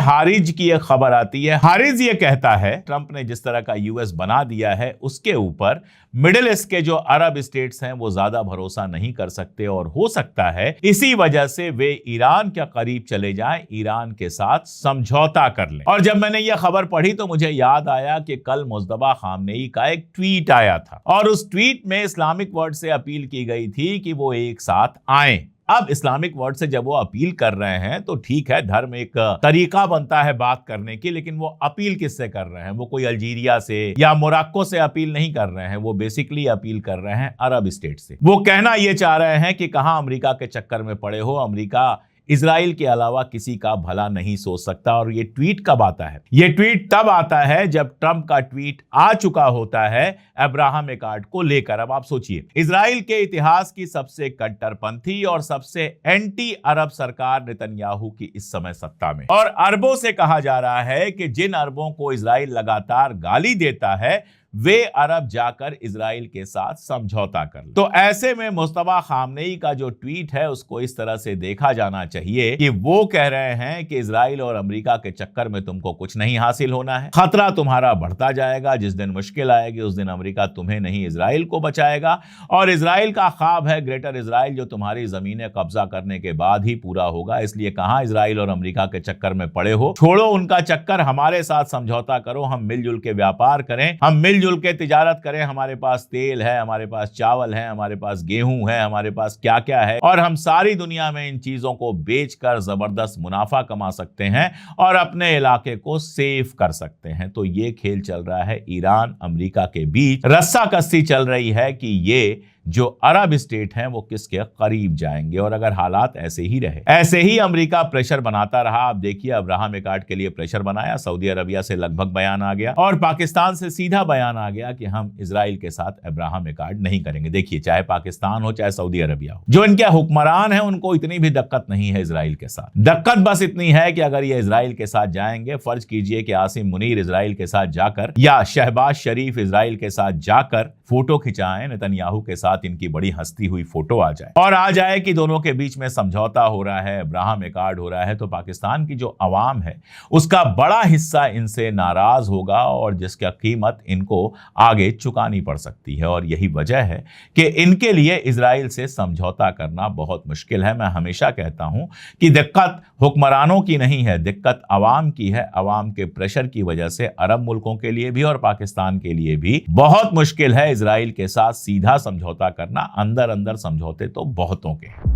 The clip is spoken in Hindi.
हारिज की एक खबर आती है। हारिज ये कहता है ट्रंप ने जिस तरह का यूएस बना दिया है उसके ऊपर मिडिल ईस्ट के जो अरब स्टेट्स हैं वो ज्यादा भरोसा नहीं कर सकते और हो सकता है इसी वजह से वे ईरान के करीब चले जाएं, ईरान के साथ समझौता कर लें। और जब मैंने ये खबर पढ़ी तो मुझे याद आया कि कल मुस्तफा खामनेई का एक ट्वीट आया था और उस ट्वीट में इस्लामिक वर्ल्ड से अपील की गई थी कि वो एक साथ आएं। अब इस्लामिक वर्ल्ड से जब वो अपील कर रहे हैं तो ठीक है, धर्म एक तरीका बनता है बात करने की, लेकिन वो अपील किससे कर रहे हैं? वो कोई अल्जीरिया से या मोरक्को से अपील नहीं कर रहे हैं, वो बेसिकली अपील कर रहे हैं अरब स्टेट से। वो कहना ये चाह रहे हैं कि कहां अमेरिका के चक्कर में पड़े हो, अमेरिका इजराइल के अलावा किसी का भला नहीं सोच सकता। और ये ट्वीट कब आता है? ये ट्वीट तब आता है जब ट्रंप का ट्वीट आ चुका होता है अब्राहम एक्कॉर्ड को लेकर। अब आप सोचिए, इजराइल के इतिहास की सबसे कट्टरपंथी और सबसे एंटी अरब सरकार नेतन्याहू की इस समय सत्ता में, और अरबों से कहा जा रहा है कि जिन अरबों को इजराइल लगातार गाली देता है वे अरब जाकर इजराइल के साथ समझौता कर ले। तो ऐसे में मुस्तफा खामनेई का जो ट्वीट है उसको इस तरह से देखा जाना चाहिए कि वो कह रहे हैं कि इजराइल और अमेरिका के चक्कर में तुमको कुछ नहीं हासिल होना है, खतरा तुम्हारा बढ़ता जाएगा, जिस दिन मुश्किल आएगी उस दिन अमेरिका तुम्हें नहीं इजराइल को बचाएगा, और इजराइल का ख्वाब है ग्रेटर इजराइल जो तुम्हारी जमीनें कब्जा करने के बाद ही पूरा होगा। इसलिए कहां इजराइल और अमेरिका के चक्कर में पड़े हो, छोड़ो उनका चक्कर, हमारे साथ समझौता करो, हम मिलजुल के व्यापार करें, हम मिलजुल के तिजारत करें, हमारे पास तेल है, हमारे पास चावल है, हमारे पास गेहूं है, हमारे पास क्या क्या है, और हम सारी दुनिया में इन चीजों को बेचकर जबरदस्त मुनाफा कमा सकते हैं और अपने इलाके को सेफ कर सकते हैं। तो ये खेल चल रहा है ईरान अमेरिका के बीच, रस्साकस्सी चल रही है कि ये जो अरब स्टेट हैं वो किसके करीब जाएंगे। और अगर हालात ऐसे ही रहे, ऐसे ही अमेरिका प्रेशर बनाता रहा, आप देखिए अब्राहम एक्कॉर्ड के लिए प्रेशर बनाया, सऊदी अरबिया से लगभग बयान आ गया और पाकिस्तान से सीधा बयान आ गया कि हम इजराइल के साथ अब्राहम एक्कॉर्ड नहीं करेंगे। देखिए, चाहे पाकिस्तान हो चाहे सऊदी अरबिया हो, जो इनके हुक्मरान हैं उनको इतनी भी दिक्कत नहीं है इजराइल के साथ। दिक्कत बस इतनी है कि अगर ये इजराइल के साथ जाएंगे, फर्ज कीजिए कि आसिम मुनीर इजराइल के साथ जाकर या शहबाज शरीफ इजराइल के साथ जाकर फोटो खिंचाएं, नेतन्याहू के साथ इनकी बड़ी हंसती हुई फोटो आ जाए और आ जाए कि दोनों के बीच में समझौता हो रहा है, अब्राहम एक्कॉर्ड हो रहा है, तो पाकिस्तान की जो अवाम है उसका बड़ा हिस्सा इनसे नाराज होगा और जिसका कीमत इनको आगे चुकानी पड़ सकती है। और यही वजह है कि इनके लिए इजराइल से समझौता करना बहुत मुश्किल है। मैं हमेशा कहता हूं कि दिक्कत हुक्मरानों की नहीं है, दिक्कत अवाम की है। अवाम के प्रेशर की वजह से अरब मुल्कों के लिए भी और पाकिस्तान के लिए भी बहुत मुश्किल है इजराइल के साथ सीधा समझौता करना। अंदर अंदर समझौते तो बहुतों के हैं।